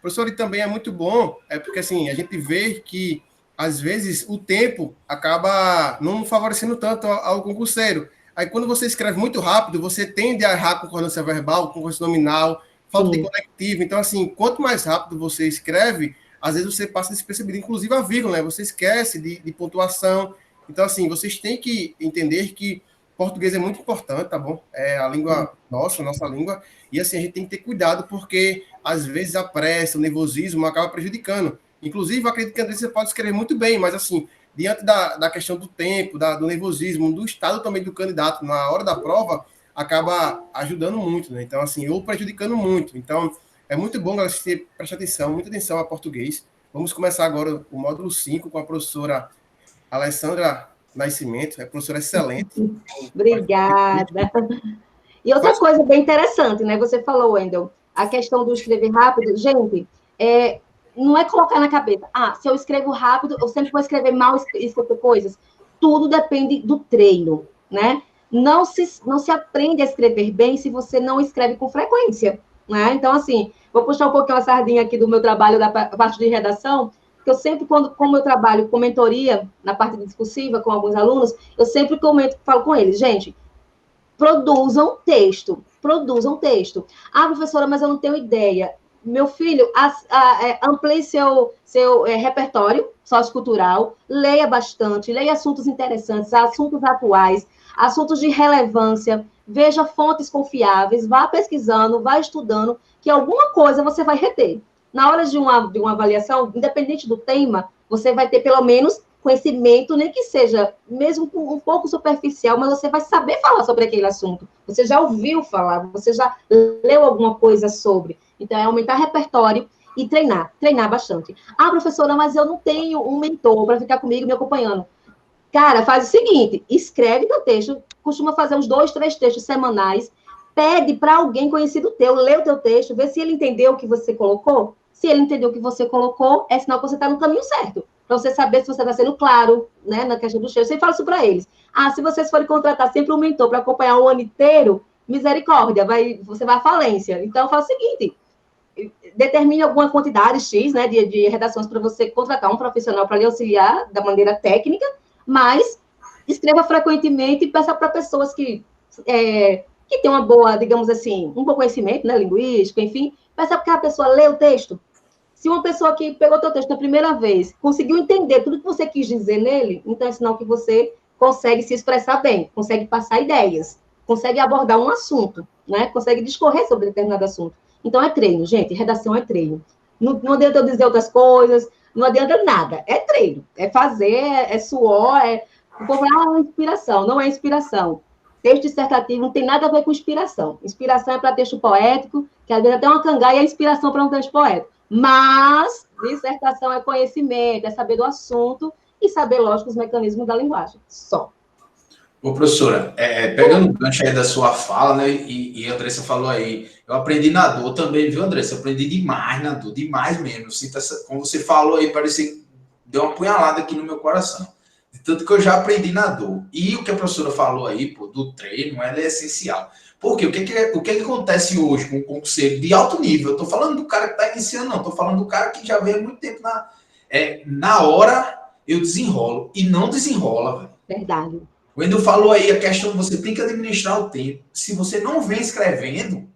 Professor, e também é muito bom, porque assim, a gente vê que, às vezes, o tempo acaba não favorecendo tanto ao concurseiro. Aí, quando você escreve muito rápido, você tende a errar concordância verbal, concordância nominal, falta de Sim. conectivo. Então, assim, quanto mais rápido você escreve, às vezes você passa despercebido, inclusive a vírgula, né? Você esquece de pontuação. Então, assim, vocês têm que entender que português é muito importante, tá bom? É a língua nossa língua. E, assim, a gente tem que ter cuidado, porque, às vezes, a pressa, o nervosismo acaba prejudicando. Inclusive, eu acredito que André, você pode escrever muito bem, mas, assim, diante da questão do tempo, do nervosismo, do estado também do candidato na hora da prova, acaba ajudando muito, né? Então, assim, ou prejudicando muito. Então, é muito bom, galera, você prestar atenção, muita atenção a português. Vamos começar agora o módulo 5 com a professora Alessandra Nascimento, é professora excelente. Obrigada. E outra Faz... coisa bem interessante, né? Você falou, Wendel, a questão do escrever rápido. Gente, não é colocar na cabeça, se eu escrevo rápido, eu sempre vou escrever mal, escrever coisas. Tudo depende do treino, né? Não se aprende a escrever bem se você não escreve com frequência, né? Então, assim, vou puxar um pouquinho a sardinha aqui do meu trabalho, da parte de redação, que eu sempre, como eu trabalho com mentoria, na parte discursiva, com alguns alunos, eu sempre falo com eles, gente, produzam texto. Produzam texto. Professora, mas eu não tenho ideia. Meu filho, amplie seu repertório sociocultural, leia bastante, leia assuntos interessantes, assuntos atuais, assuntos de relevância, veja fontes confiáveis, vá pesquisando, vá estudando, que alguma coisa você vai reter. Na hora de uma avaliação, independente do tema, você vai ter pelo menos conhecimento, nem que seja mesmo um pouco superficial, mas você vai saber falar sobre aquele assunto. Você já ouviu falar, você já leu alguma coisa sobre. Então, é aumentar repertório e treinar bastante. Professora, mas eu não tenho um mentor para ficar comigo me acompanhando. Cara, faz o seguinte, escreve teu texto, costuma fazer uns 2, 3 textos semanais, pede para alguém conhecido teu, lê o teu texto, vê se ele entendeu o que você colocou. Se ele entendeu o que você colocou, é sinal que você está no caminho certo. Para você saber se você está sendo claro, né, na questão do texto. Você fala isso para eles. Se vocês forem contratar sempre um mentor para acompanhar o ano inteiro, misericórdia, você vai à falência. Então, faz o seguinte, determine alguma quantidade X, né, de redações para você contratar um profissional para lhe auxiliar da maneira técnica, mas escreva frequentemente e peça para pessoas que tem uma boa, digamos assim, um bom conhecimento, né, linguístico, enfim, peça para a pessoa ler o texto. Se uma pessoa que pegou o teu texto na primeira vez conseguiu entender tudo que você quis dizer nele, então é sinal que você consegue se expressar bem, consegue passar ideias, consegue abordar um assunto, né, consegue discorrer sobre determinado assunto. Então, é treino, gente. Redação é treino. Não adianta eu dizer outras coisas, não adianta nada. É treino. É fazer, é suor, O povo fala, inspiração. Não é inspiração. Texto dissertativo não tem nada a ver com inspiração. Inspiração é para texto poético, que às vezes até uma cangaia é inspiração para um texto poético. Mas dissertação é conhecimento, é saber do assunto e saber, lógico, os mecanismos da linguagem. Só. Ô, professora, pegando o gancho aí da sua fala, né, e a Andressa falou aí, eu aprendi na dor também, viu, Andressa? Eu aprendi demais na dor, demais mesmo. Como você falou aí, parecia que deu uma punhalada aqui no meu coração. De tanto que eu já aprendi na dor. E o que a professora falou aí, pô, do treino, ela é essencial. Porque o que acontece hoje com o concurseiro de alto nível? Eu tô falando do cara que está iniciando, não. Tô falando do cara que já vem há muito tempo na hora eu desenrolo. E não desenrola, velho. Verdade. O Wendel falou aí a questão, você tem que administrar o tempo. Se você não vem escrevendo,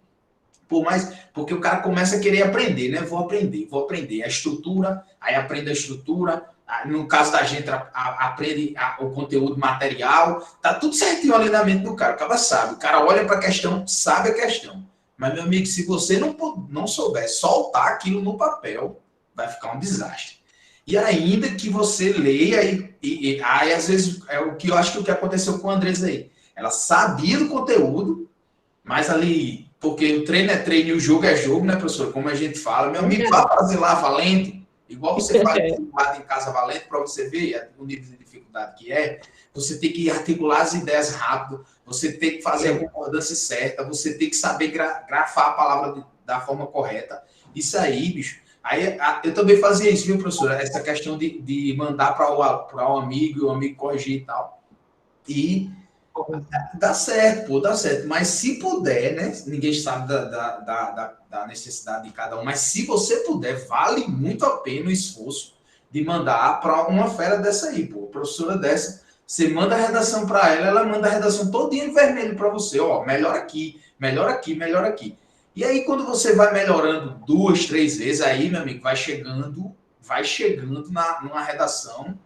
porque o cara começa a querer aprender, né? Vou aprender a estrutura, aí aprende a estrutura. No caso da gente, aprende o conteúdo material. Tá tudo certinho ali na mente do cara. O cara sabe. O cara olha para a questão, sabe a questão. Mas, meu amigo, se você não souber soltar aquilo no papel, vai ficar um desastre. E ainda que você leia, aí às vezes é o que eu acho que o que aconteceu com a Andressa aí. Ela sabia do conteúdo, mas ali, porque o treino é treino e o jogo é jogo, né, professor? Como a gente fala, meu amigo, vá fazer lá valendo, igual você faz dificuldade em casa valendo, para você ver o nível de dificuldade que é. Você tem que articular as ideias rápido, você tem que fazer a concordância certa, você tem que saber grafar a palavra da forma correta. Isso aí, bicho. Aí eu também fazia isso, viu, professora? Essa questão de mandar para o amigo e o amigo corrigir e tal. E Dá certo, pô, dá certo. Mas se puder, né? Ninguém sabe da necessidade de cada um, mas se você puder, vale muito a pena o esforço de mandar para uma fera dessa aí, pô. Professora dessa, você manda a redação para ela, ela manda a redação todinha em vermelho para você, ó, melhor aqui, melhor aqui, melhor aqui. E aí, quando você vai melhorando 2, 3 vezes, aí, meu amigo, vai chegando numa redação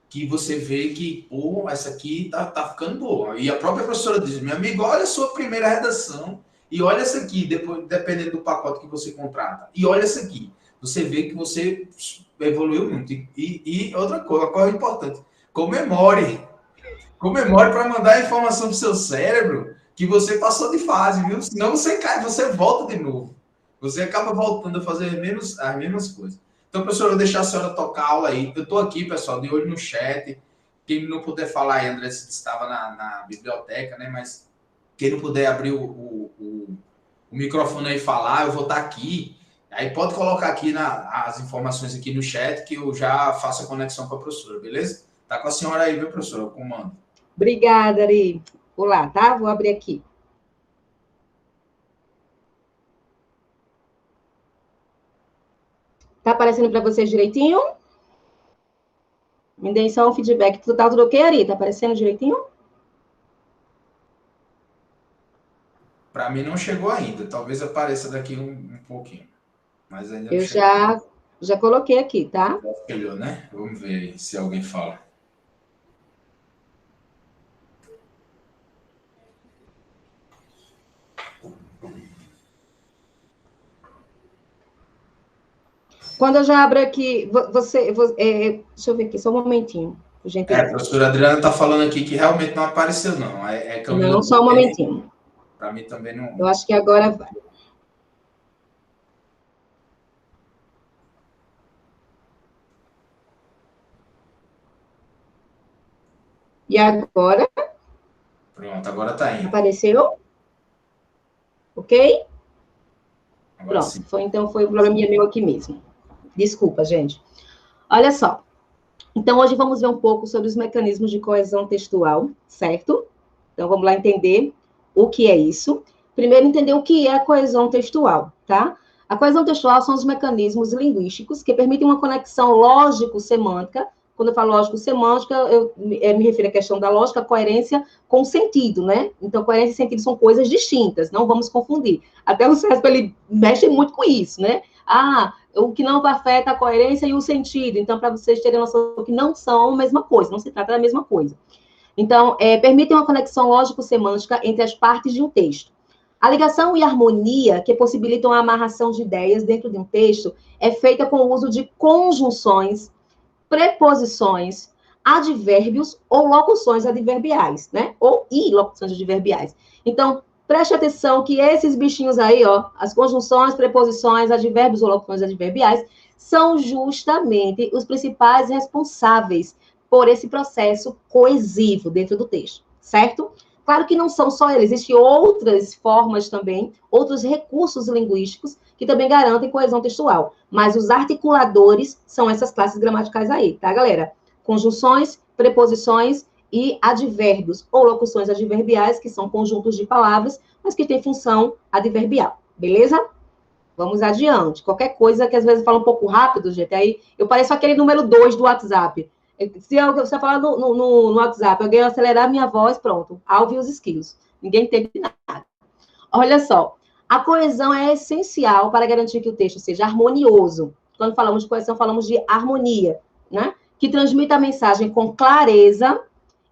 que você vê que, pô, essa aqui tá ficando boa. E a própria professora diz, meu amigo, olha a sua primeira redação e olha essa aqui, depois, dependendo do pacote que você contrata. E olha essa aqui. Você vê que você evoluiu muito. E outra coisa importante, comemore. Comemore para mandar a informação para o seu cérebro que você passou de fase, viu? Senão você cai, você volta de novo. Você acaba voltando a fazer as mesmas coisas. Então, professor, eu vou deixar a senhora tocar a aula aí. Eu estou aqui, pessoal, de olho no chat. Quem não puder falar aí, André, estava na biblioteca, né? Mas quem não puder abrir o microfone aí e falar, eu vou estar aqui. Aí pode colocar aqui as informações aqui no chat que eu já faço a conexão com a professora, beleza? Tá com a senhora aí, viu, professora? O comando. Obrigada, Ari. Vou lá, tá? Vou abrir aqui. Tá aparecendo para vocês direitinho? Me deem só um feedback. Tá tudo ok, Ari? Tá aparecendo direitinho? Para mim não chegou ainda. Talvez apareça daqui um pouquinho. Mas ainda não Eu chegou. já coloquei aqui, tá? Já escolheu, né? Vamos ver aí se alguém fala. Quando eu já abro aqui, deixa eu ver aqui, só um momentinho. Gente, A professora Adriana está falando aqui que realmente não apareceu, não. Camila, não, só um momentinho. Para mim também não. Eu acho que agora vai. E agora? Pronto, agora está indo. Apareceu? Ok? Agora Pronto. sim. Então foi um probleminha meu aqui mesmo. Desculpa, gente. Olha só. Então, hoje vamos ver um pouco sobre os mecanismos de coesão textual, certo? Então, vamos lá entender o que é isso. Primeiro, entender o que é a coesão textual, tá? A coesão textual são os mecanismos linguísticos que permitem uma conexão lógico-semântica. Quando eu falo lógico-semântica, eu me refiro à questão da lógica, coerência com sentido, né? Então, coerência e sentido são coisas distintas, não vamos confundir. Até o CESP, ele mexe muito com isso, né? O que não afeta a coerência e o sentido. Então, para vocês terem noção que não são a mesma coisa, não se trata da mesma coisa. Então, permitem uma conexão lógico-semântica entre as partes de um texto. A ligação e harmonia, que possibilitam a amarração de ideias dentro de um texto, é feita com o uso de conjunções, preposições, advérbios ou locuções adverbiais, né? Ou locuções adverbiais. Então, preste atenção que esses bichinhos aí, ó, as conjunções, preposições, advérbios ou locuções adverbiais, são justamente os principais responsáveis por esse processo coesivo dentro do texto, certo? Claro que não são só eles, existem outras formas também, outros recursos linguísticos que também garantem coesão textual, mas os articuladores são essas classes gramaticais aí, tá, galera? Conjunções, preposições e advérbios, ou locuções adverbiais, que são conjuntos de palavras, mas que têm função adverbial, beleza? Vamos adiante. Qualquer coisa que às vezes fala um pouco rápido, gente, aí eu pareço aquele número 2 do WhatsApp. Se você falar no WhatsApp, alguém acelerar minha voz, pronto, alve os skills. Ninguém entende nada. Olha só, a coesão é essencial para garantir que o texto seja harmonioso. Quando falamos de coesão, falamos de harmonia, né? Que transmita a mensagem com clareza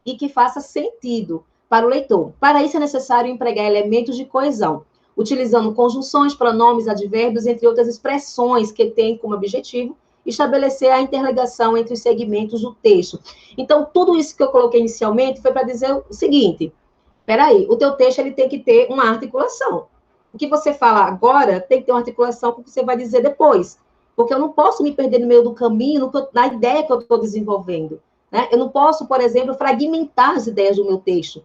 e que faça sentido para o leitor. Para isso é necessário empregar elementos de coesão, utilizando conjunções, pronomes, advérbios, entre outras expressões que têm como objetivo estabelecer a interligação entre os segmentos do texto. Então, tudo isso que eu coloquei inicialmente foi para dizer o seguinte: peraí, o teu texto ele tem que ter uma articulação. O que você fala agora tem que ter uma articulação com o que você vai dizer depois. Porque eu não posso me perder no meio do caminho, na ideia que eu estou desenvolvendo. Né? Eu não posso, por exemplo, fragmentar as ideias do meu texto.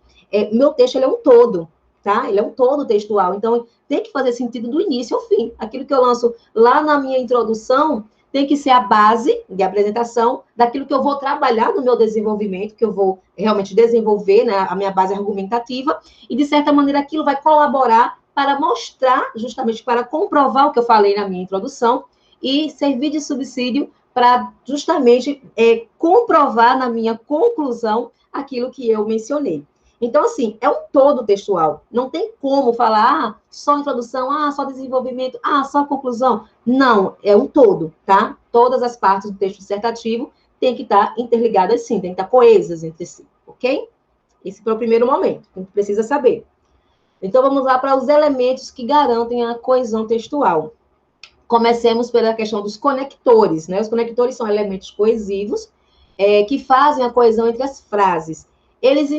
Meu texto ele é um todo, tá? Ele é um todo textual. Então, tem que fazer sentido do início ao fim. Aquilo que eu lanço lá na minha introdução tem que ser a base de apresentação daquilo que eu vou trabalhar no meu desenvolvimento, que eu vou realmente desenvolver, né, a minha base argumentativa, e, de certa maneira, aquilo vai colaborar para mostrar, justamente para comprovar o que eu falei na minha introdução, e servir de subsídio para, justamente, comprovar na minha conclusão aquilo que eu mencionei. Então, assim, é um todo textual. Não tem como falar, só introdução, só desenvolvimento, só conclusão. Não, é um todo, tá? Todas as partes do texto dissertativo têm que estar interligadas, sim, têm que estar coesas entre si, ok? Esse foi o primeiro momento, que a gente precisa saber. Então, vamos lá para os elementos que garantem a coesão textual. Comecemos pela questão dos conectores, né? Os conectores são elementos coesivos que fazem a coesão entre as frases. Eles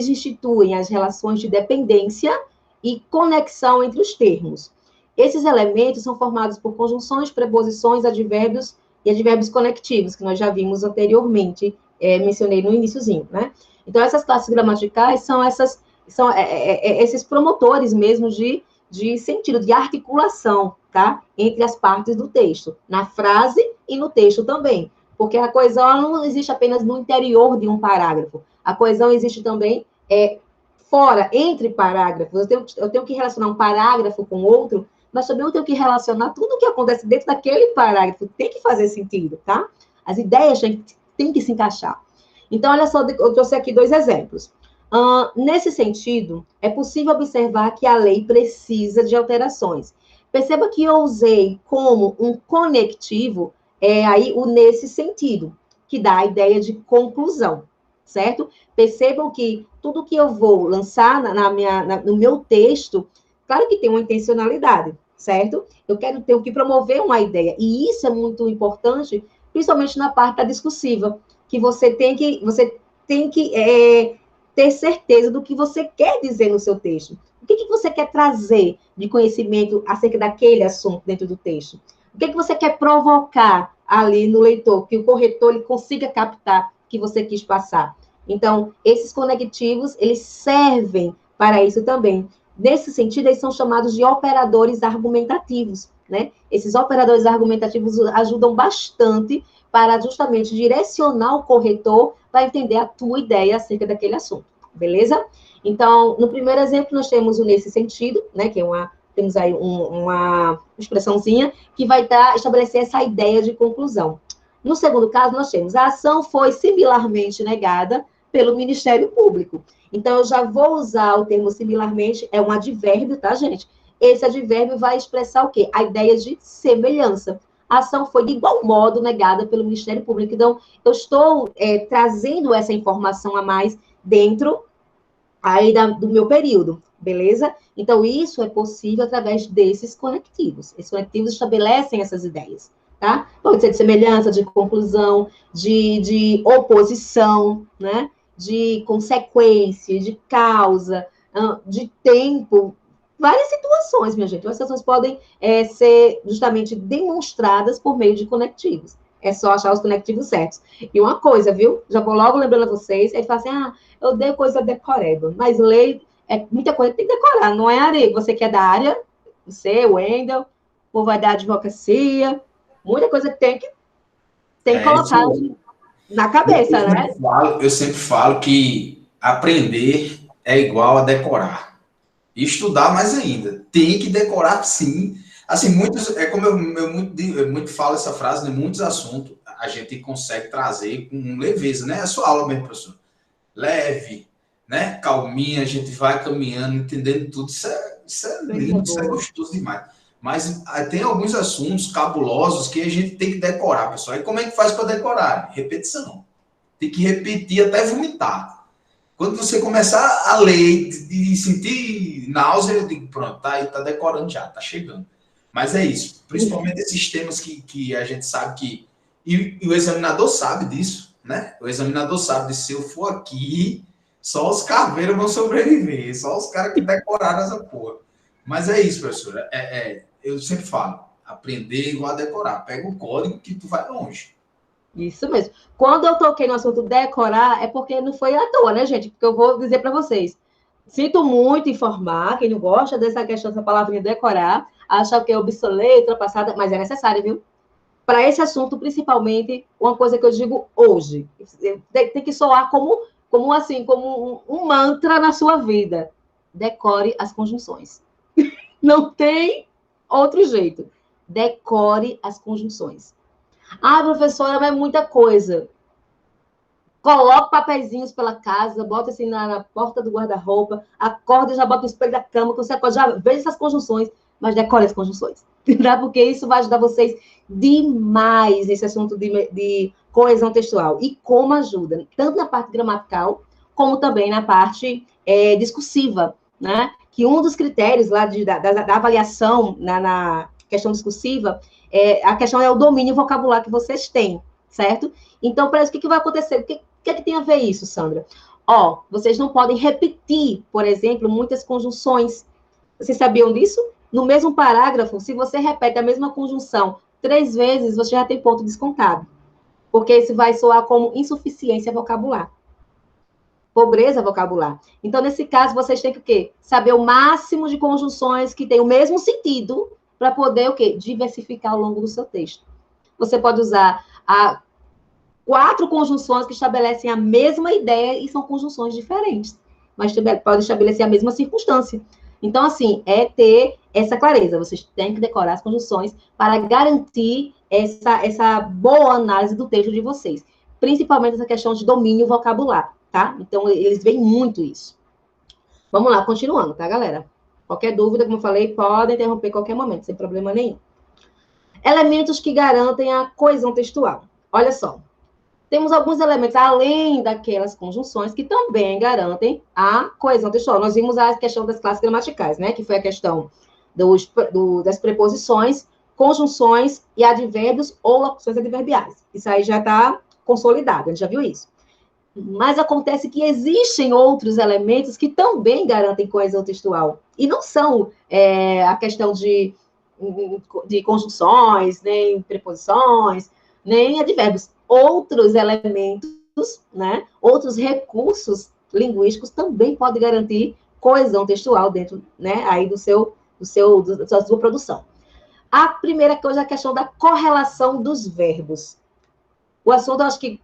instituem as relações de dependência e conexão entre os termos. Esses elementos são formados por conjunções, preposições, advérbios e advérbios conectivos, que nós já vimos anteriormente, mencionei no iniciozinho, né? Então, essas classes gramaticais são esses promotores mesmo de sentido, de articulação, tá? Entre as partes do texto, na frase e no texto também. Porque a coesão não existe apenas no interior de um parágrafo. A coesão existe também fora, entre parágrafos. Eu tenho que relacionar um parágrafo com outro, mas também eu tenho que relacionar tudo o que acontece dentro daquele parágrafo. Tem que fazer sentido, tá? As ideias têm que se encaixar. Então, olha só, eu trouxe aqui 2 exemplos. Nesse sentido, é possível observar que a lei precisa de alterações. Perceba que eu usei como um conectivo aí o nesse sentido, que dá a ideia de conclusão, certo? Percebam que tudo que eu vou lançar no meu texto, claro que tem uma intencionalidade, certo? Eu tenho que promover uma ideia, e isso é muito importante, principalmente na parte da discursiva, que você tem que ter certeza do que você quer dizer no seu texto. O que você quer trazer de conhecimento acerca daquele assunto dentro do texto? O que você quer provocar ali no leitor, que o corretor ele consiga captar o que você quis passar? Então, esses conectivos, eles servem para isso também. Nesse sentido, eles são chamados de operadores argumentativos, né? Esses operadores argumentativos ajudam bastante para justamente direcionar o corretor para entender a tua ideia acerca daquele assunto, beleza? Então, no primeiro exemplo, nós temos o nesse sentido, né, que temos aí uma expressãozinha que vai estabelecer essa ideia de conclusão. No segundo caso, nós temos a ação foi similarmente negada pelo Ministério Público. Então, eu já vou usar o termo similarmente, é um advérbio, tá, gente? Esse advérbio vai expressar o quê? A ideia de semelhança. A ação foi de igual modo negada pelo Ministério Público. Então, eu estou trazendo essa informação a mais dentro aí do meu período, beleza? Então, isso é possível através desses conectivos. Esses conectivos estabelecem essas ideias, tá? Pode ser de semelhança, de conclusão, de oposição, né? De consequência, de causa, de tempo, várias situações, minha gente. As situações podem ser justamente demonstradas por meio de conectivos. É só achar os conectivos certos. E uma coisa, viu? Já vou logo lembrando a vocês, ele fala assim, eu dei coisa decorável, mas lei, muita coisa que tem que decorar, não é área. Você que é da área, você, o Wendel, ou vai da advocacia, muita coisa que tem que colocar na cabeça, né? Eu sempre falo que aprender é igual a decorar. E estudar mais ainda. Tem que decorar, sim. Assim, como eu muito falo essa frase, né? Muitos assuntos a gente consegue trazer com leveza, né? É a sua aula mesmo, professor. Leve, né? Calminha, a gente vai caminhando, entendendo tudo. Isso é lindo, isso é gostoso demais. Mas tem alguns assuntos cabulosos que a gente tem que decorar, pessoal. E como é que faz para decorar? Repetição. Tem que repetir até vomitar. Quando você começar a ler e sentir náusea, eu digo, pronto, tá decorando já, tá chegando. Mas é isso. Principalmente esses temas que a gente sabe que... E o examinador sabe disso, né? O examinador sabe disso. Se eu for aqui, só os caveiros vão sobreviver. Só os caras que decoraram essa porra. Mas é isso, professora. Eu sempre falo, aprender igual a decorar. Pega o código que tu vai longe. Isso mesmo. Quando eu toquei no assunto decorar, é porque não foi à toa, né, gente? Porque eu vou dizer para vocês. Sinto muito informar, quem não gosta dessa questão, dessa palavrinha decorar, acha que é obsoleta, ultrapassada, mas é necessário, viu? para esse assunto, principalmente, uma coisa que eu digo hoje, tem que soar como um mantra na sua vida. Decore as conjunções. Não tem outro jeito. Decore as conjunções. Ah, professora, mas é muita coisa. Coloca papeizinhos pela casa, bota assim na porta do guarda-roupa, acorda e já bota o espelho da cama, que você acorda, já veja essas conjunções, mas decore as conjunções. Tá? Porque isso vai ajudar vocês demais nesse assunto de coesão textual. E como ajuda, tanto na parte gramatical, como também na parte discursiva, né? Que um dos critérios lá da avaliação na questão discursiva, a questão é o domínio vocabular que vocês têm, certo? Então, para isso, o que vai acontecer? O que é que tem a ver isso, Sandra? Vocês não podem repetir, por exemplo, muitas conjunções. Vocês sabiam disso? No mesmo parágrafo, se você repete a mesma conjunção 3 vezes, você já tem ponto descontado. Porque isso vai soar como insuficiência vocabular. Pobreza vocabular. Então, nesse caso, vocês têm que o quê? Saber o máximo de conjunções que têm o mesmo sentido para poder o quê? Diversificar ao longo do seu texto. Você pode usar 4 conjunções que estabelecem a mesma ideia e são conjunções diferentes, mas pode estabelecer a mesma circunstância. Então, assim, é ter essa clareza. Vocês têm que decorar as conjunções para garantir essa boa análise do texto de vocês. Principalmente essa questão de domínio vocabular, tá? Então, eles veem muito isso. Vamos lá, continuando, tá, galera? Qualquer dúvida, como eu falei, pode interromper a qualquer momento, sem problema nenhum. Elementos que garantem a coesão textual. Olha só. Temos alguns elementos, além daquelas conjunções, que também garantem a coesão textual. Nós vimos a questão das classes gramaticais, né? Que foi a questão das preposições, conjunções e advérbios ou locuções adverbiais. Isso aí já está consolidado, a gente já viu isso. Mas acontece que existem outros elementos que também garantem coesão textual. E não são a questão de conjunções, nem preposições, nem advérbios. Outros elementos, né, outros recursos linguísticos também podem garantir coesão textual dentro, né, aí da sua produção. A primeira coisa é a questão da correlação dos verbos. O assunto, eu acho que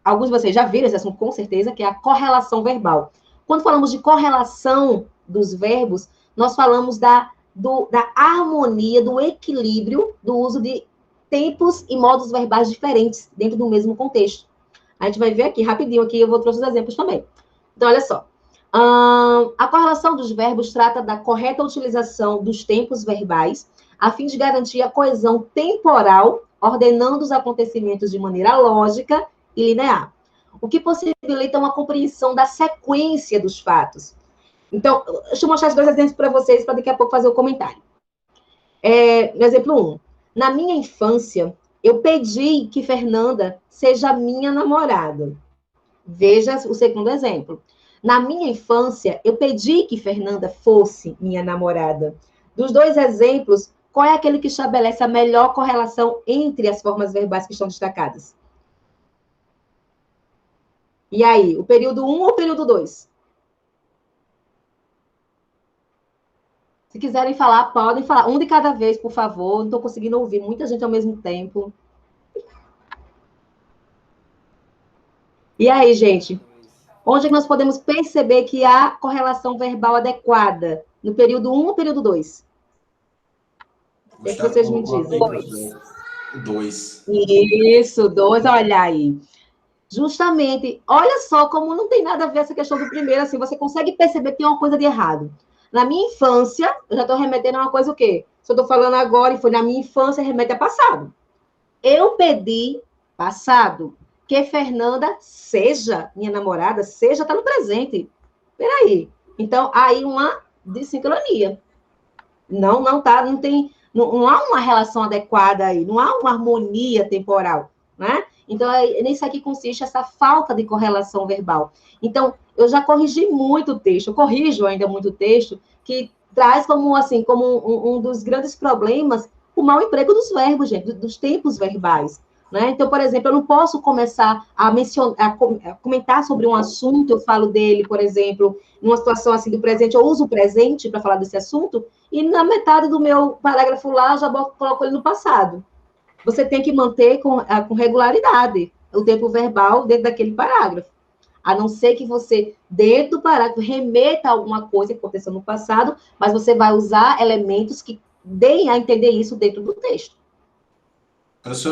alguns de vocês já viram esse assunto, com certeza, que é a correlação verbal. Quando falamos de correlação dos verbos, nós falamos da harmonia, do equilíbrio do uso de tempos e modos verbais diferentes dentro do mesmo contexto. A gente vai ver aqui, rapidinho, aqui eu vou trazer os exemplos também. Então, olha só. A correlação dos verbos trata da correta utilização dos tempos verbais, a fim de garantir a coesão temporal, ordenando os acontecimentos de maneira lógica e linear, o que possibilita uma compreensão da sequência dos fatos. Então, deixa eu mostrar os 2 exemplos para vocês, para daqui a pouco fazer o comentário. No exemplo 1. Na minha infância, eu pedi que Fernanda seja minha namorada. Veja o segundo exemplo. Na minha infância, eu pedi que Fernanda fosse minha namorada. Dos 2 exemplos, qual é aquele que estabelece a melhor correlação entre as formas verbais que estão destacadas? E aí, o período 1 ou o período 2? Se quiserem falar, podem falar. Um de cada vez, por favor. Não estou conseguindo ouvir muita gente ao mesmo tempo. E aí, gente? Onde é que nós podemos perceber que há correlação verbal adequada? No período 1 ou período 2? O que vocês me dizem? 2. Isso, 2. Olha aí. Justamente. Olha só como não tem nada a ver essa questão do primeiro. Assim, você consegue perceber que tem uma coisa de errado. Na minha infância, eu já estou remetendo a uma coisa o quê? Se eu estou falando agora e foi na minha infância, remete a passado. Eu pedi, passado, que Fernanda seja minha namorada, seja, está no presente. Peraí. Então, aí uma desincronia. Não há uma relação adequada aí, não há uma harmonia temporal, né? Então, nisso aqui consiste essa falta de correlação verbal. Então, eu já corrigi muito o texto, eu corrijo ainda muito o texto, que traz como um dos grandes problemas o mau emprego dos verbos, gente, dos tempos verbais. Né? Então, por exemplo, eu não posso começar a comentar sobre um assunto, eu falo dele, por exemplo, numa situação assim do presente, eu uso o presente para falar desse assunto, e na metade do meu parágrafo lá, eu já coloco ele no passado. você tem que manter com regularidade o tempo verbal dentro daquele parágrafo. A não ser que você, dentro do parágrafo, remeta a alguma coisa que aconteceu no passado, mas você vai usar elementos que deem a entender isso dentro do texto. Professora,